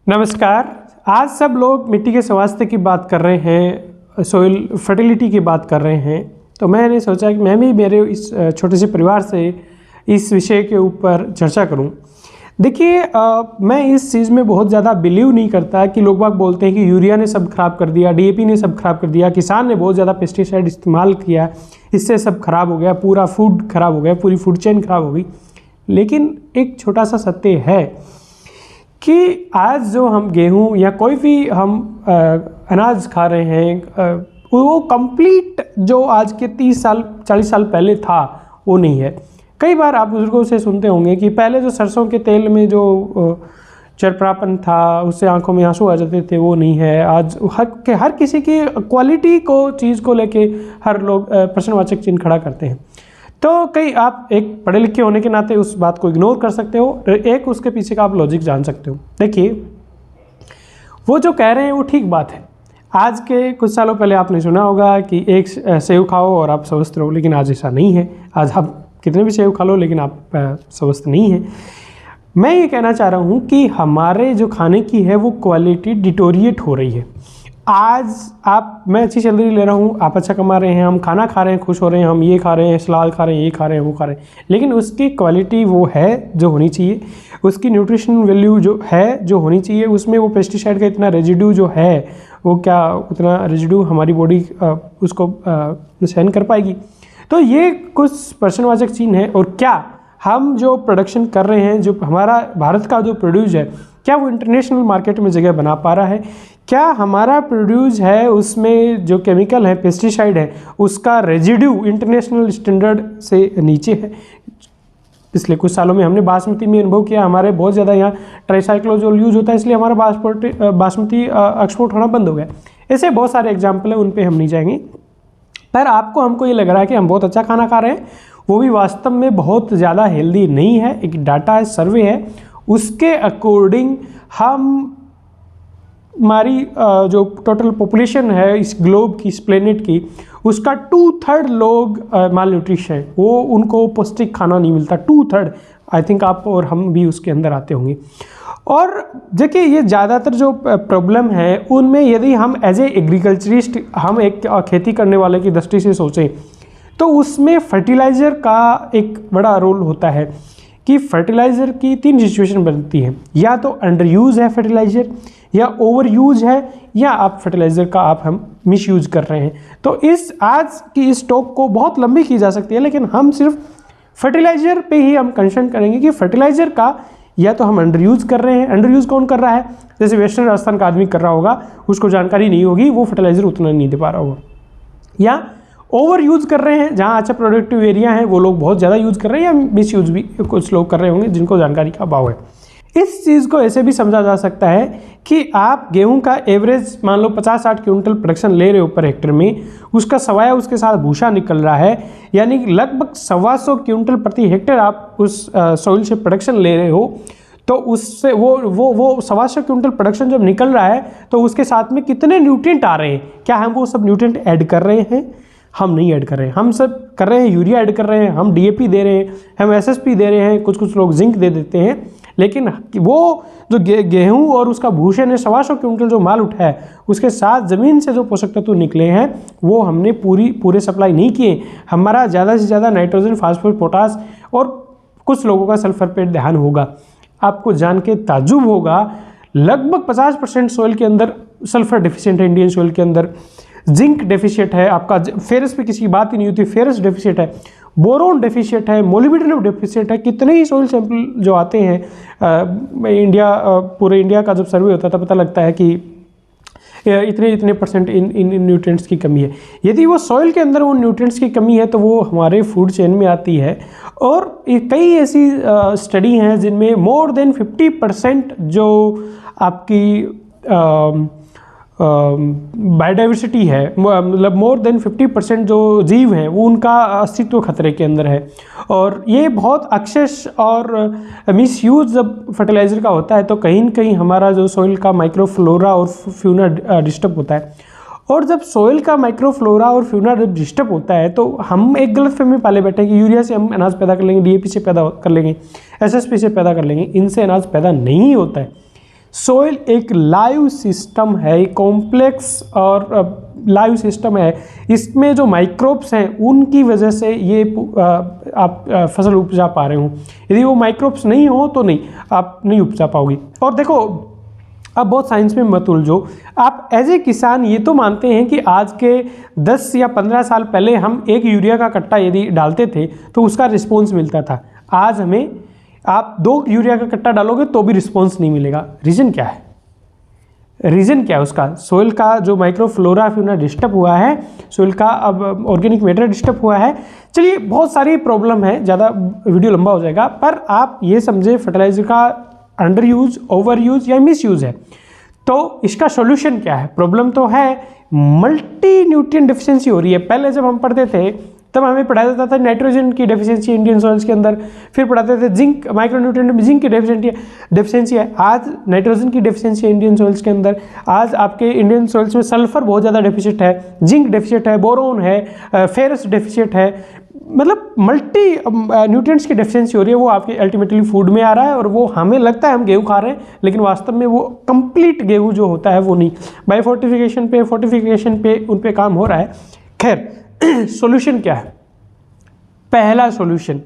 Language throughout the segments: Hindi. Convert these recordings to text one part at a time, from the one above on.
नमस्कार। आज सब लोग मिट्टी के स्वास्थ्य की बात कर रहे हैं, सोइल फर्टिलिटी की बात कर रहे हैं। तो मैंने सोचा कि मैं भी मेरे इस छोटे से परिवार से इस विषय के ऊपर चर्चा करूं। देखिए, मैं इस चीज़ में बहुत ज़्यादा बिलीव नहीं करता कि लोग बाग बोलते हैं कि यूरिया ने सब खराब कर दिया, डीएपी ने सब खराब कर दिया, किसान ने बहुत ज़्यादा पेस्टिसाइड इस्तेमाल किया, इससे सब खराब हो गया, पूरा फूड खराब हो गया, पूरी फूड चेन खराब हो गई। लेकिन एक छोटा सा सत्य है कि आज जो हम गेहूं या कोई भी हम अनाज खा रहे हैं, वो कंप्लीट जो आज के 30 साल 40 साल पहले था वो नहीं है। कई बार आप बुजुर्गों से सुनते होंगे कि पहले जो सरसों के तेल में जो चरपरापन था, उससे आंखों में आंसू आ जाते थे, वो नहीं है। आज हर किसी की क्वालिटी को चीज़ को लेके हर लोग प्रश्नवाचक चिन्ह खड़ा करते हैं। तो कई आप एक पढ़े लिखे होने के नाते उस बात को इग्नोर कर सकते हो, एक उसके पीछे का आप लॉजिक जान सकते हो। देखिए, वो जो कह रहे हैं वो ठीक बात है। आज के कुछ सालों पहले आपने सुना होगा कि एक सेव खाओ और आप स्वस्थ रहो, लेकिन आज ऐसा नहीं है। आज आप कितने भी सेव खा लो लेकिन आप स्वस्थ नहीं हैं। मैं ये कहना चाह रहा हूँ कि हमारे जो खाने की है वो क्वालिटी डिटोरिएट हो रही है। आज मैं अच्छी सैलरी ले रहा हूँ, आप अच्छा कमा रहे हैं, हम खाना खा रहे हैं, खुश हो रहे हैं, हम ये खा रहे हैं, सलाद खा रहे हैं, ये खा रहे हैं, वो खा रहे हैं, लेकिन उसकी क्वालिटी वो है जो होनी चाहिए, उसकी न्यूट्रिशन वैल्यू जो है जो होनी चाहिए, उसमें वो पेस्टिसाइड का इतना रेजिड्यू जो है वो क्या उतना रेजिड्यू हमारी बॉडी उसको सहन कर पाएगी। तो ये कुछ प्रश्नवाचक चिन्ह है। और क्या हम जो प्रोडक्शन कर रहे हैं, जो हमारा भारत का जो प्रोड्यूस है, क्या वो इंटरनेशनल मार्केट में जगह बना पा रहा है? क्या हमारा प्रोड्यूस है उसमें जो केमिकल है, पेस्टिसाइड है, उसका रेजिड्यू इंटरनेशनल स्टैंडर्ड से नीचे है? पिछले कुछ सालों में हमने बासमती में अनुभव किया, हमारे बहुत ज़्यादा यहाँ ट्राइसाइक्लोजोल यूज होता है, इसलिए हमारा बासमती एक्सपोर्ट होना बंद हो गया। ऐसे बहुत सारे एग्जाम्पल हैं, उन पे हम नहीं जाएंगे। पर हमको ये लग रहा है कि हम बहुत अच्छा खाना खा रहे हैं, वो भी वास्तव में बहुत ज़्यादा हेल्दी नहीं है। एक डाटा है, सर्वे है, उसके अकॉर्डिंग हमारी जो टोटल पॉपुलेशन है इस ग्लोब की, इस प्लेनेट की, उसका 2/3 लोग माल न्यूट्रिशन है, वो उनको पौष्टिक खाना नहीं मिलता। 2/3, आई थिंक आप और हम भी उसके अंदर आते होंगे। और देखिए, ये ज़्यादातर जो प्रॉब्लम है उनमें यदि हम एज ए एग्रीकल्चरिस्ट, हम एक खेती करने वाले की दृष्टि से सोचें तो उसमें फर्टिलाइज़र का एक बड़ा रोल होता है कि फर्टिलाइज़र की 3 सिचुएशन बनती है, या तो अंडर यूज़ है फर्टिलाइज़र, या ओवर यूज़ है, या आप फर्टिलाइज़र का हम मिस यूज़ कर रहे हैं। तो आज की इस टॉक को बहुत लंबी की जा सकती है, लेकिन हम सिर्फ फर्टिलाइज़र पे ही हम कंसर्न करेंगे कि फर्टिलाइज़र का या तो हम अंडर यूज़ कर रहे हैं। अंडर यूज़ कौन कर रहा है? जैसे वेस्टर्न राजस्थान का आदमी कर रहा होगा, उसको जानकारी नहीं होगी, वो फर्टिलाइज़र उतना नहीं दे पा रहा होगा। या ओवर यूज़ कर रहे हैं, जहाँ अच्छा प्रोडक्टिव एरिया है वो लोग बहुत ज़्यादा यूज़ कर रहे हैं, या मिस यूज़ भी कुछ लोग कर रहे होंगे जिनको जानकारी का अभाव है। इस चीज़ को ऐसे भी समझा जा सकता है कि आप गेहूं का एवरेज मान लो 50-60 क्विंटल प्रोडक्शन ले रहे हो पर हेक्टेयर में, उसका सवाया उसके साथ भूसा निकल रहा है, यानी लगभग 125 क्विंटल प्रति हेक्टेयर आप उस सॉइल से प्रोडक्शन ले रहे हो। तो उससे वो 125 क्विंटल प्रोडक्शन जब निकल रहा है तो उसके साथ में कितने न्यूट्रिएंट आ रहे हैं? क्या हम वो सब न्यूट्रिएंट ऐड कर रहे हैं? हम नहीं ऐड कर रहे हैं। हम सब कर रहे हैं, यूरिया ऐड कर रहे हैं, हम डीएपी दे रहे हैं, हम एसएसपी दे रहे हैं, कुछ लोग जिंक दे देते हैं, लेकिन वो जो गेहूं और उसका भूषण है, 125 क्विंटल जो माल उठा है, उसके साथ ज़मीन से जो पोषक तत्व निकले हैं वो हमने पूरे सप्लाई नहीं किए। हमारा ज़्यादा से ज़्यादा नाइट्रोजन, फास्फोरस, पोटास और कुछ लोगों का सल्फर पे ध्यान होगा। आपको जान के ताज्जुब होगा, लगभग 50% सॉइल के अंदर सल्फर डेफिशिएंट है, इंडियन सॉइल के अंदर जिंक डेफिशिएंट है, आपका फेरस पे किसी की बात ही नहीं होती, फेरस डेफिशिएंट है, बोरोन डेफिशिएंट है, मोलिब्डेनम डेफिशिएंट है। कितने ही सॉइल सैंपल जो आते हैं पूरे इंडिया का जब सर्वे होता था, पता लगता है कि इतने परसेंट इन न्यूट्रिएंट्स की कमी है। यदि वो सॉइल के अंदर उन न्यूट्रिएंट्स की कमी है तो वो हमारे फूड चेन में आती है। और कई ऐसी स्टडी हैं जिनमें मोर देन 50% जो आपकी बायोडाइवर्सिटी है, मतलब मोर देन 50% जो जीव हैं वो उनका अस्तित्व खतरे के अंदर है। और ये बहुत एक्सेस और मिसयूज जब फर्टिलाइज़र का होता है तो कहीं न कहीं हमारा जो सॉइल का माइक्रोफ्लोरा और फ्यूना डिस्टर्ब होता है। और जब सॉइल का माइक्रोफ्लोरा और फ्यूना जब डिस्टर्ब होता है तो हम एक गलतफहमी पाले बैठे हैं कि यूरिया से हम अनाज पैदा कर लेंगे, डीएपी से पैदा कर लेंगे, एसएसपी से पैदा कर लेंगे। इनसे अनाज पैदा नहीं होता है। सोइल एक लाइव सिस्टम है, एक कॉम्प्लेक्स और लाइव सिस्टम है। इसमें जो माइक्रोब्स हैं उनकी वजह से ये आप फसल उपजा पा रहे हो। यदि वो माइक्रोब्स नहीं हो तो नहीं, आप नहीं उपजा पाओगे। और देखो, अब बहुत साइंस में मत उलझो। आप एज ए किसान ये तो मानते हैं कि आज के 10 या 15 साल पहले हम एक यूरिया का कट्टा यदि डालते थे तो उसका रिस्पॉन्स मिलता था। आज हमें आप 2 यूरिया का कट्टा डालोगे तो भी रिस्पॉन्स नहीं मिलेगा। रीज़न क्या है? रीज़न क्या है उसका? सोइल का जो माइक्रोफ्लोरा फ्यूना डिस्टर्ब हुआ है, सोइल का अब ऑर्गेनिक मैटर डिस्टर्ब हुआ है। चलिए, बहुत सारी प्रॉब्लम है, ज़्यादा वीडियो लंबा हो जाएगा, पर आप ये समझे फर्टिलाइजर का अंडर यूज, ओवर यूज या मिस यूज है। तो इसका सॉल्यूशन क्या है? प्रॉब्लम तो है, मल्टी न्यूट्रिएंट डेफिशिएंसी हो रही है। पहले जब हम पढ़ते थे तब हमें पढ़ाया जाता था नाइट्रोजन की डेफिशिएंसी इंडियन सॉइल्स के अंदर, फिर पढ़ाते थे जिंक, माइक्रोन्यूट्रिएंट में जिंक की डेफिशिएंसी है। आज नाइट्रोजन की डेफिशिएंसी है इंडियन सॉइल्स के अंदर। आज आपके इंडियन सॉइल्स में सल्फर बहुत ज़्यादा डेफिशिएट है, जिंक डेफिशिएट है, बोरोन है, फेरस डेफिशिएट है। मतलब मल्टी न्यूट्रिएंट्स की डेफिशिएंसी हो रही है। वो आपके अल्टीमेटली फूड में आ रहा है और वो हमें लगता है हम गेहूँ खा रहे हैं, लेकिन वास्तव में वो कंप्लीट गेहूँ जो होता है वो नहीं। बाय फोर्टिफिकेशन पे उन पे काम हो रहा है। खैर, सॉल्यूशन क्या है? पहला सॉल्यूशन,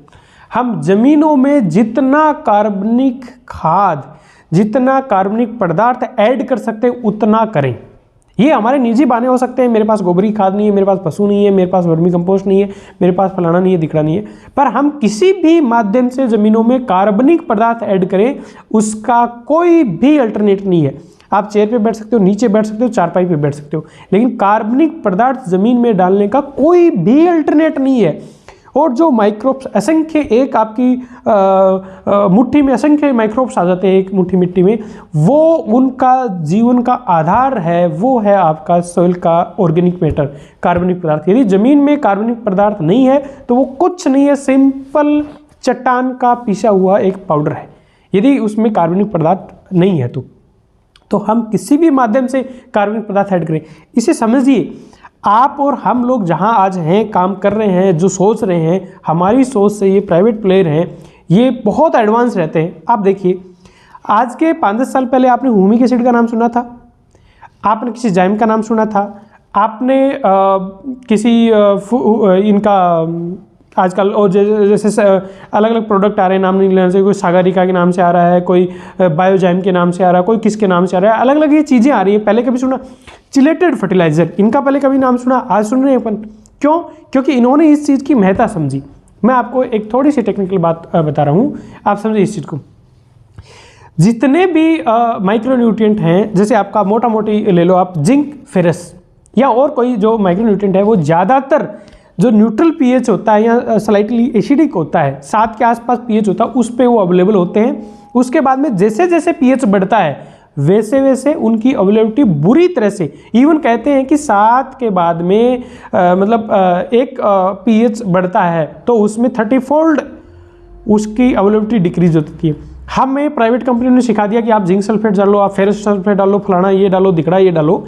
हम जमीनों में जितना कार्बनिक खाद, जितना कार्बनिक पदार्थ ऐड कर सकते हैं उतना करें। ये हमारे निजी बहाने हो सकते हैं, मेरे पास गोबरी खाद नहीं है, मेरे पास पशु नहीं है, मेरे पास वर्मी कंपोस्ट नहीं है, मेरे पास फलाना नहीं है, दिखड़ा नहीं है, पर हम किसी भी माध्यम से जमीनों में कार्बनिक पदार्थ ऐड करें, उसका कोई भी अल्टरनेट नहीं है। आप चेयर पे बैठ सकते हो, नीचे बैठ सकते हो, चारपाई पे बैठ सकते हो, लेकिन कार्बनिक पदार्थ जमीन में डालने का कोई भी अल्टरनेट नहीं है। और जो माइक्रोब्स असंख्य, एक आपकी मुट्ठी में असंख्य माइक्रोब्स आ जाते हैं एक मुट्ठी मिट्टी में, वो उनका जीवन का आधार है, वो है आपका सॉइल का ऑर्गेनिक मैटर, कार्बनिक पदार्थ। यदि जमीन में कार्बनिक पदार्थ नहीं है तो वो कुछ नहीं है, सिंपल चट्टान का पिसा हुआ एक पाउडर है। यदि उसमें कार्बनिक पदार्थ नहीं है तो हम किसी भी माध्यम से कार्बनिक पदार्थ ऐड करें। इसे समझिए, आप और हम लोग जहां आज हैं, काम कर रहे हैं, जो सोच रहे हैं, हमारी सोच से ये प्राइवेट प्लेयर हैं, ये बहुत एडवांस रहते हैं। आप देखिए, आज के 5-10 साल पहले आपने ह्यूमिक एसिड का नाम सुना था, आपने किसी जाइम का नाम सुना था, आपने किसी इनका आजकल और जैसे अलग अलग प्रोडक्ट आ रहे हैं, नाम नहीं लेना चाहिए, कोई सागरिका के नाम से आ रहा है, कोई बायोजाइम के नाम से आ रहा है, कोई किसके नाम से आ रहा है, अलग अलग ये चीज़ें आ रही है। पहले कभी सुना? चिलेटेड फर्टिलाइजर, इनका पहले कभी नाम सुना? आज सुन रहे हैं अपन। क्यों? क्योंकि इन्होंने इस चीज़ की महत्ता समझी। मैं आपको एक थोड़ी सी टेक्निकल बात बता रहा हूँ, आप समझिए इस चीज़ को। जितने भी माइक्रोन्यूट्रिएंट हैं, जैसे आपका मोटा मोटी ले लो आप, जिंक, फेरस या और कोई जो माइक्रोन्यूट्रिएंट है, वो ज़्यादातर जो न्यूट्रल पीएच होता है या स्लाइटली एसिडिक होता है, 7 के आसपास पीएच होता है, उस पे वो अवेलेबल होते हैं। उसके बाद में जैसे जैसे पीएच बढ़ता है वैसे वैसे उनकी अवेलेबिलिटी बुरी तरह से, इवन कहते हैं कि 7 के बाद में एक पीएच बढ़ता है तो उसमें 30-फोल्ड उसकी अवेलेबिलिटी डिक्रीज होती है। हमें प्राइवेट कंपनियों ने सिखा दिया कि आप जिंक सल्फेट डालो, आप फेरस सल्फेट डालो, फलाना ये डालो, दिखड़ा ये डालो।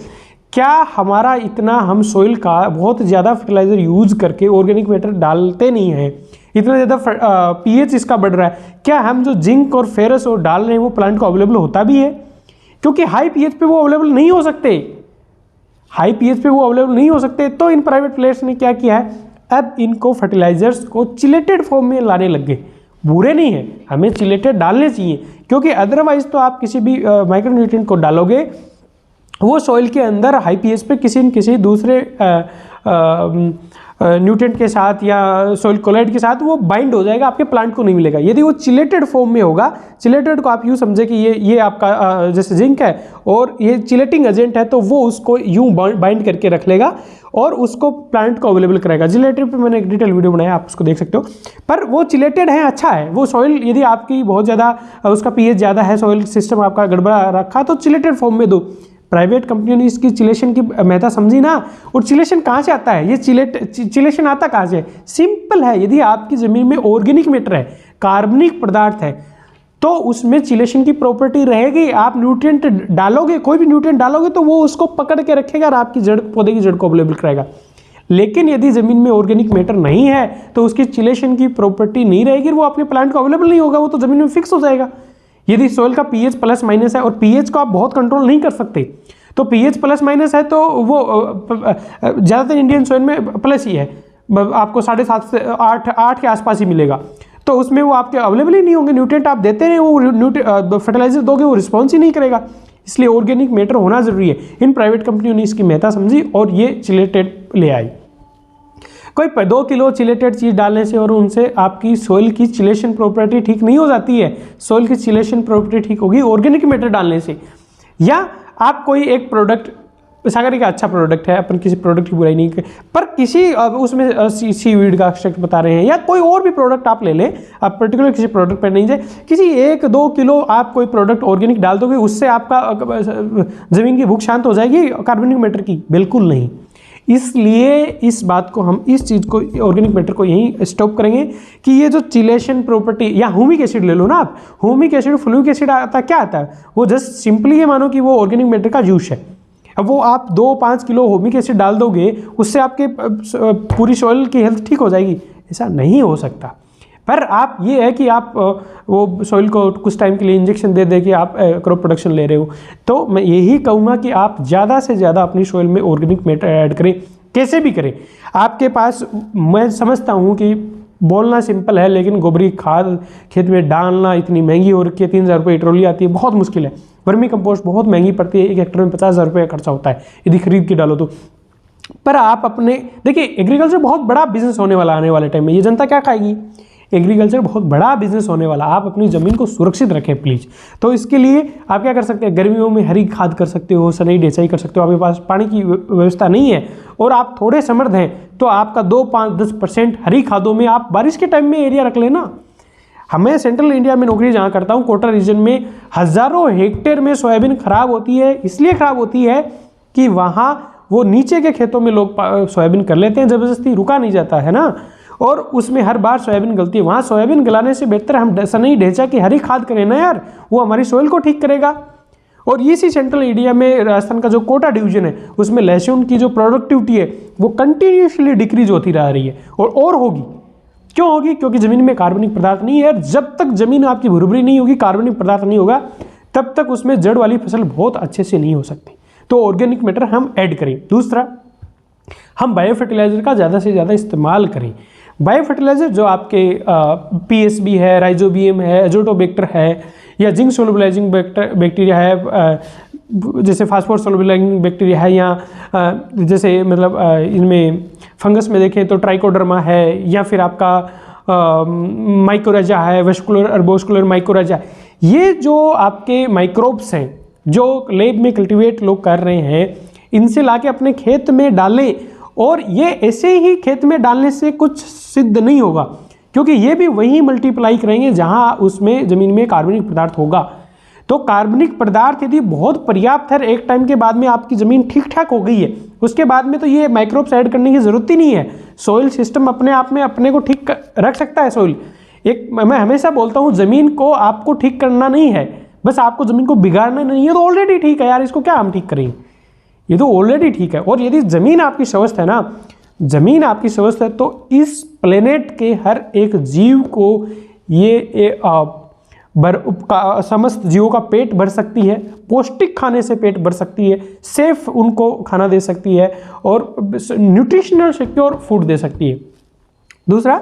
क्या हमारा इतना, हम सोइल का बहुत ज़्यादा फर्टिलाइजर यूज करके ऑर्गेनिक मैटर डालते नहीं हैं, इतना ज़्यादा पीएच इसका बढ़ रहा है, क्या हम जो जिंक और फेरस और डाल रहे हैं वो प्लांट को अवेलेबल होता भी है? क्योंकि हाई पीएच पे वो अवेलेबल नहीं हो सकते, हाई पीएच पे वो अवेलेबल नहीं हो सकते। तो इन प्राइवेट प्लेयर्स ने क्या किया है, अब इनको फर्टिलाइजर्स को चिलेटेड फॉर्म में लाने लग गए। बुरे नहीं है, हमें चिलेटेड डालने चाहिए, क्योंकि अदरवाइज तो आप किसी भी माइक्रोन्यूट्रिएंट को डालोगे वो सॉइल के अंदर हाई पीएच पे किसी न किसी दूसरे न्यूट्रिएंट के साथ या सॉइल कोलाइड के साथ वो बाइंड हो जाएगा, आपके प्लांट को नहीं मिलेगा। यदि वो चिलेटेड फॉर्म में होगा, चिलेटेड को आप यूँ समझे कि ये आपका जैसे जिंक है और ये चिलेटिंग एजेंट है, तो वो उसको यूँ बाइंड करके रख लेगा और उसको प्लांट को अवेलेबल कराएगा। चिलेटेड पे मैंने एक डिटेल वीडियो बनाया, आप उसको देख सकते हो। पर वो चिलेटेड है, अच्छा है वो सॉइल। यदि आपकी बहुत ज़्यादा उसका पीएच ज़्यादा है, सॉइल सिस्टम आपका गड़बड़ा रखा, तो चिलेटेड फॉर्म में दो। प्राइवेट कंपनियों ने इसकी चिलेशन की महत्ता समझी ना। और चिलेशन कहाँ से आता है, ये चिलेशन आता कहाँ से? सिंपल है, यदि आपकी ज़मीन में ऑर्गेनिक मैटर है, कार्बनिक पदार्थ है, तो उसमें चिलेशन की प्रॉपर्टी रहेगी। आप न्यूट्रिएंट डालोगे, कोई भी न्यूट्रिएंट डालोगे तो वो उसको पकड़ के रखेगा और आपकी जड़, पौधे की जड़ को अवेलेबल कराएगा। लेकिन यदि ज़मीन में ऑर्गेनिक मैटर नहीं है तो उसकी चिलेशन की प्रॉपर्टी नहीं रहेगी, वो आपके प्लांट को अवेलेबल नहीं होगा, वो तो ज़मीन में फिक्स हो जाएगा। यदि सॉइल का पीएच प्लस माइनस है, और पीएच को आप बहुत कंट्रोल नहीं कर सकते, तो पीएच प्लस माइनस है तो वो ज़्यादातर इंडियन सॉइल में प्लस ही है, आपको 7.5 से 8 के आसपास ही मिलेगा। तो उसमें वो आपके अवेलेबल ही नहीं होंगे, न्यूट्रिएंट आप देते रहे, वो फर्टिलाइजर दोगे वो रिस्पॉन्स ही नहीं करेगा। इसलिए ऑर्गेनिक मैटर होना जरूरी है। इन प्राइवेट कंपनियों ने इसकी महत्ता समझी और ये चिलेटेड ले आई। कोई 2 किलो चिलेटेड चीज़ डालने से और उनसे आपकी सॉइल की चिलेशन प्रॉपर्टी ठीक नहीं हो जाती है। सॉइल की चिलेशन प्रॉपर्टी ठीक होगी ऑर्गेनिक मैटर डालने से। या आप कोई एक प्रोडक्ट, सागरी का अच्छा प्रोडक्ट है, अपन किसी प्रोडक्ट की बुराई नहीं कर, पर किसी उसमें सीवीड का एक्सट्रैक्ट बता रहे हैं, या कोई और भी प्रोडक्ट आप ले लें, आप पर्टिकुलर किसी प्रोडक्ट पर नहीं जाए, किसी 1-2 किलो आप कोई प्रोडक्ट ऑर्गेनिक डाल दोगे, उससे आपका ज़मीन की भूख शांत हो जाएगी कार्बनिक मैटर की? बिल्कुल नहीं। इसलिए इस बात को हम, इस चीज़ को, ऑर्गेनिक मैटर को यहीं स्टॉप करेंगे कि ये जो चिलेशन प्रॉपर्टी, या ह्यूमिक एसिड ले लो ना आप, ह्यूमिक एसिड, फ्लूइक एसिड आता क्या आता है, वो जस्ट सिंपली ये मानो कि वो ऑर्गेनिक मैटर का जूस है। अब वो आप 2-5 किलो ह्यूमिक एसिड डाल दोगे, उससे आपके पूरी सॉइल की हेल्थ ठीक हो जाएगी? ऐसा नहीं हो सकता। पर आप ये है कि आप वो सॉइल को कुछ टाइम के लिए इंजेक्शन दे के आप क्रॉप प्रोडक्शन ले रहे हो। तो मैं यही कहूँगा कि आप ज़्यादा से ज़्यादा अपनी सॉइल में ऑर्गेनिक मैटर ऐड करें, कैसे भी करें। आपके पास, मैं समझता हूँ कि बोलना सिंपल है, लेकिन गोबरी खाद खेत में डालना इतनी महंगी हो रखी है, 3,000 रुपये ट्रॉली आती है, बहुत मुश्किल है। वर्मी कंपोस्ट बहुत महंगी पड़ती है, 1 हेक्टर में 50,000 रुपये खर्चा होता है यदि खरीद के डालो तो। पर आप अपने, देखिए एग्रीकल्चर बहुत बड़ा बिजनेस होने वाला आने वाले टाइम में, ये जनता क्या खाएगी? एग्रीकल्चर बहुत बड़ा बिजनेस होने वाला। आप अपनी ज़मीन को सुरक्षित रखें प्लीज़। तो इसके लिए आप क्या कर सकते हैं? गर्मियों में हरी खाद कर सकते हो, सनई डेचाई कर सकते हो। आपके पास पानी की व्यवस्था नहीं है और आप थोड़े समर्थ हैं, तो आपका 2, 5, 10% हरी खादों में आप बारिश के टाइम में एरिया रख लेना। हमें सेंट्रल इंडिया में नौकरी जहाँ करता हूँ, कोटा रीजन में हज़ारों हेक्टेयर में सोयाबीन खराब होती है। इसलिए खराब होती है कि वहाँ वो नीचे के खेतों में लोग सोयाबीन कर लेते हैं, ज़बरदस्ती रुका नहीं जाता है ना, और उसमें हर बार सोयाबीन गलती है। वहाँ सोयाबीन गलाने से बेहतर हम सनई ढेंचा की हरी खाद करें ना यार, वो हमारी सोइल को ठीक करेगा। और इसी सेंट्रल इंडिया में राजस्थान का जो कोटा डिवीजन है, उसमें लहसुन की जो प्रोडक्टिविटी है वो कंटिन्यूसली डिक्रीज होती रह रही है, और होगी। क्यों होगी? क्योंकि ज़मीन में कार्बनिक पदार्थ नहीं है। और जब तक ज़मीन आपकी भुरभुरी नहीं होगी, कार्बनिक पदार्थ नहीं होगा, तब तक उसमें जड़ वाली फसल बहुत अच्छे से नहीं हो सकती। तो ऑर्गेनिक मैटर हम ऐड करें। दूसरा, हम बायो फर्टिलाइज़र का ज़्यादा से ज़्यादा इस्तेमाल करें। बायो फर्टिलाइज़र जो आपके पीएसबी है, राइजोबियम है, एजोटोबैक्टर है, या जिंक सोलुबलाइजिंग बैक्टीरिया है, जैसे फास्फोरस सोलुबलाइजिंग बैक्टीरिया है, या जैसे मतलब इनमें फंगस में देखें तो ट्राइकोडर्मा है, या फिर आपका माइकोराजा है, वेस्कुलर अर्बोस्कुलर माइकोराजा। ये जो आपके माइक्रोब्स हैं जो लैब में कल्टीवेट लोग कर रहे हैं, इनसे लाके अपने खेत में डालें। और ये ऐसे ही खेत में डालने से कुछ सिद्ध नहीं होगा, क्योंकि ये भी वही मल्टीप्लाई करेंगे जहां उसमें ज़मीन में कार्बनिक पदार्थ होगा। तो कार्बनिक पदार्थ यदि बहुत पर्याप्त है, एक टाइम के बाद में आपकी ज़मीन ठीक ठाक हो गई है, उसके बाद में तो ये माइक्रोब्स ऐड करने की ज़रूरत ही नहीं है। सॉइल सिस्टम अपने आप में अपने को ठीक रख सकता है। सॉइल मैं हमेशा बोलता हूँ, ज़मीन को आपको ठीक करना नहीं है, बस आपको ज़मीन को बिगाड़ना नहीं है। तो ऑलरेडी ठीक है यार, इसको क्या हम ठीक करेंगे? ये तो ऑलरेडी ठीक है। और यदि ज़मीन आपकी स्वस्थ है ना, ज़मीन आपकी स्वस्थ है, तो इस प्लेनेट के हर एक जीव को ये समस्त जीवों का पेट भर सकती है, पौष्टिक खाने से पेट भर सकती है, सेफ उनको खाना दे सकती है, और न्यूट्रिशनल सिक्योर फूड दे सकती है। दूसरा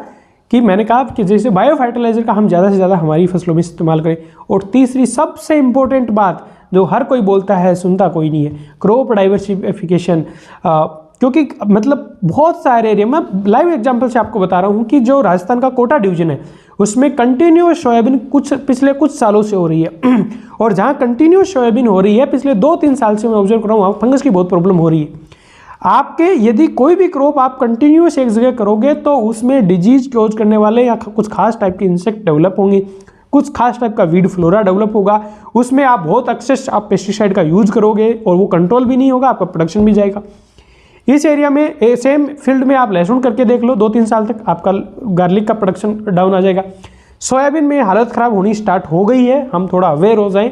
कि मैंने कहा कि जैसे बायो फर्टिलाइज़र का हम ज़्यादा से ज़्यादा हमारी फसलों में इस्तेमाल करें। और तीसरी सबसे इम्पोर्टेंट बात जो हर कोई बोलता है, सुनता कोई नहीं है, क्रॉप डाइवर्सिफिकेशन। क्योंकि मतलब बहुत सारे एरिया में, लाइव एग्जांपल से आपको बता रहा हूँ कि जो राजस्थान का कोटा डिवीजन है, उसमें कंटिन्यूस सोयाबीन पिछले कुछ सालों से हो रही है। और जहाँ कंटिन्यूस सोयाबीन हो रही है, पिछले 2-3 साल से मैं ऑब्जर्व कर रहा हूँ, वहाँ फंगस की बहुत प्रॉब्लम हो रही है। आपके यदि कोई भी क्रॉप आप कंटिन्यूस एक जगह करोगे, तो उसमें डिजीज कॉज करने वाले या कुछ खास टाइप के इंसेक्ट डेवलप होंगे, कुछ खास टाइप का वीड फ्लोरा डेवलप होगा। उसमें आप बहुत एक्सेस आप पेस्टिसाइड का यूज करोगे और वो कंट्रोल भी नहीं होगा, आपका प्रोडक्शन भी जाएगा। इस एरिया में सेम फील्ड में आप लहसुन करके देख लो, 2-3 साल तक आपका गार्लिक का प्रोडक्शन डाउन आ जाएगा। सोयाबीन में हालत ख़राब होनी स्टार्ट हो गई है, हम थोड़ा अवेयर हो जाएं।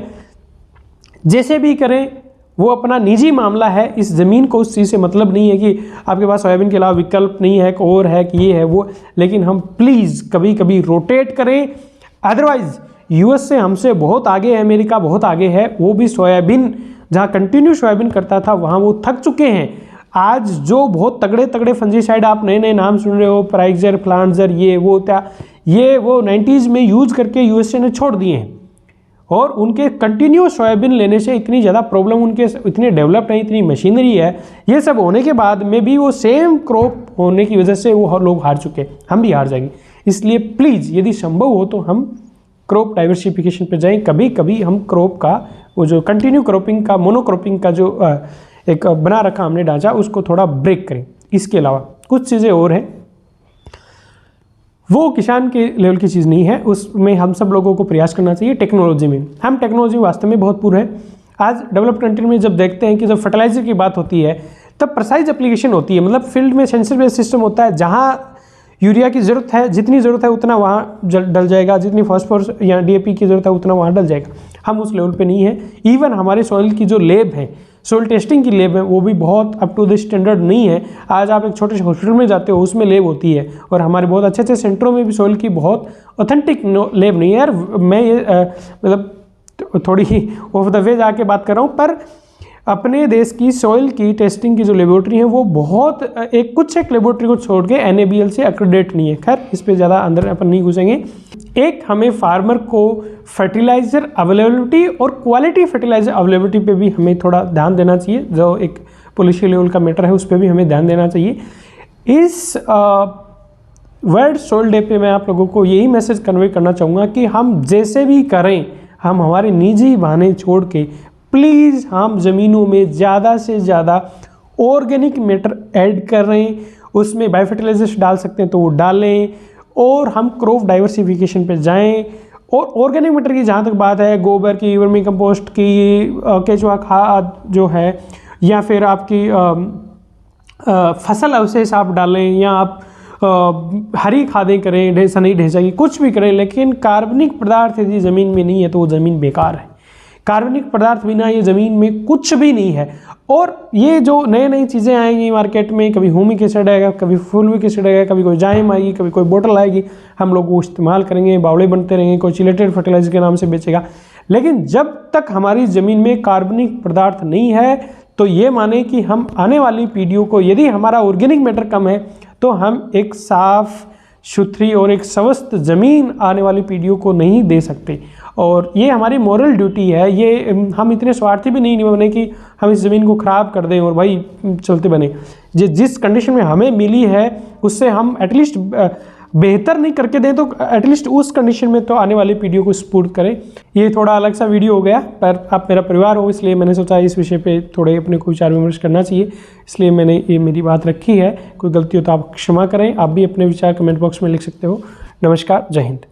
जैसे भी करें वो अपना निजी मामला है, इस ज़मीन को उस चीज़ से मतलब नहीं है कि आपके पास सोयाबीन के अलावा विकल्प नहीं है, और है कि ये है वो। लेकिन हम प्लीज़ कभी कभी रोटेट करें, अदरवाइज यूएस से हमसे बहुत आगे है, अमेरिका बहुत आगे है, वो भी सोयाबीन जहाँ कंटिन्यू सोयाबीन करता था वहाँ वो थक चुके हैं। आज जो बहुत तगड़े तगड़े फंजीसाइड आप नए नए नाम सुन रहे हो, प्राइक्सर, प्लांटजर, ये वो 90s में यूज करके यूएसए ने छोड़ दिए हैं। और उनके कंटिन्यू सोयाबीन लेने से इतनी ज़्यादा प्रॉब्लम, उनके इतने डेवलप्ड है, इतनी मशीनरी है, ये सब होने के बाद में भी वो सेम क्रॉप होने की वजह से वो लोग हार चुके हैं, हम भी हार जाएंगे। इसलिए प्लीज़ यदि संभव हो तो हम क्रॉप डाइवर्सिफिकेशन पे जाएं। कभी कभी हम क्रॉप का वो जो कंटिन्यू क्रॉपिंग का, मोनोक्रॉपिंग का जो एक बना रखा हमने ढांचा, उसको थोड़ा ब्रेक करें। इसके अलावा कुछ चीज़ें और हैं, वो किसान के लेवल की चीज़ नहीं है, उसमें हम सब लोगों को प्रयास करना चाहिए। टेक्नोलॉजी में हम टेक्नोलॉजी वास्तव में बहुत पूरे हैं। आज डेवलप्ड कंट्री में जब देखते हैं कि जब फर्टिलाइजर की बात होती है तब प्रिसाइज एप्लीकेशन होती है, मतलब फील्ड में सेंसर बेस्ड सिस्टम होता है, जहाँ यूरिया की ज़रूरत है, जितनी ज़रूरत है उतना वहाँ डल जाएगा, जितनी फॉस्फोरस या डीएपी की ज़रूरत है उतना वहाँ डल जाएगा। हम उस लेवल पे नहीं है। इवन हमारे सॉइल की जो लैब है, सॉइल टेस्टिंग की लैब है, वो भी बहुत अप टू द स्टैंडर्ड नहीं है। आज आप एक छोटे से हॉस्पिटल में जाते हो, उसमें लैब होती है, और हमारे बहुत अच्छे अच्छे सेंटरों में भी सॉइल की बहुत ऑथेंटिक लैब नहीं है। यार मैं ये मतलब थोड़ी ही ऑफ द वे जाके बात कर रहा हूँ, पर अपने देश की सॉइल की टेस्टिंग की जो लेबोरेटरी है वो बहुत कुछ एक लेबोरेटरी को छोड़ के NABL से एक्रेडिट नहीं है। खैर इस पे ज़्यादा अंदर अपन नहीं घुसेंगे। एक हमें फार्मर को फर्टिलाइज़र अवेलेबिलिटी और क्वालिटी फर्टिलाइज़र अवेलेबिलिटी पे भी हमें थोड़ा ध्यान देना चाहिए, जो एक पॉलिसी लेवल का मैटर है उस पर भी हमें ध्यान देना चाहिए। इस वर्ल्ड सॉइल डे पे मैं आप लोगों को यही मैसेज कन्वे करना चाहूँगा कि हम जैसे भी करें, हम हमारे निजी बहाने छोड़ के प्लीज़ हम ज़मीनों में ज़्यादा से ज़्यादा ऑर्गेनिक मैटर ऐड कर रहे हैं, उसमें बायो फर्टिलाइजर्स डाल सकते हैं तो वो डालें, और हम क्रॉप डाइवर्सिफिकेशन पे जाएं। और ऑर्गेनिक मैटर की जहाँ तक बात है, गोबर की, वर्मी कंपोस्ट की, केचुआ खाद जो है, या फिर आपकी फसल अवशेष आप डालें, या आप हरी खादें करें, सनई ढेंचा की कुछ भी करें, लेकिन कार्बनिक पदार्थ यदि ज़मीन में नहीं है तो वो ज़मीन बेकार है। कार्बनिक पदार्थ बिना ये ज़मीन में कुछ भी नहीं है। और ये जो नई नई चीज़ें आएंगी मार्केट में, कभी ह्यूमिक एसिड आएगा, कभी फुलविक एसिड आएगा, कभी कोई जाइम आएगी, कभी कोई बोतल आएगी, हम लोग वो इस्तेमाल करेंगे, बावड़े बनते रहेंगे, कोई चिलेटेड फर्टिलाइजर के नाम से बेचेगा। लेकिन जब तक हमारी ज़मीन में कार्बनिक पदार्थ नहीं है तो ये माने कि हम आने वाली पीढ़ियों को, यदि हमारा ऑर्गेनिक मैटर कम है तो हम एक साफ सुथरी और एक स्वस्थ ज़मीन आने वाली पीढ़ियों को नहीं दे सकते। और ये हमारी मॉरल ड्यूटी है। ये हम इतने स्वार्थी भी नहीं बने कि हम इस ज़मीन को ख़राब कर दें और भाई चलते बने। जिस कंडीशन में हमें मिली है उससे हम एटलीस्ट बेहतर नहीं करके दें तो एटलीस्ट उस कंडीशन में तो आने वाली पीढ़ियों को सपोर्ट करें। ये थोड़ा अलग सा वीडियो हो गया, पर आप मेरा परिवार हो इसलिए मैंने सोचा इस विषय पे थोड़े अपने को विचार विमर्श करना चाहिए, इसलिए मैंने ये मेरी बात रखी है। कोई गलती हो तो आप क्षमा करें। आप भी अपने विचार कमेंट बॉक्स में लिख सकते हो। नमस्कार, जय हिंद।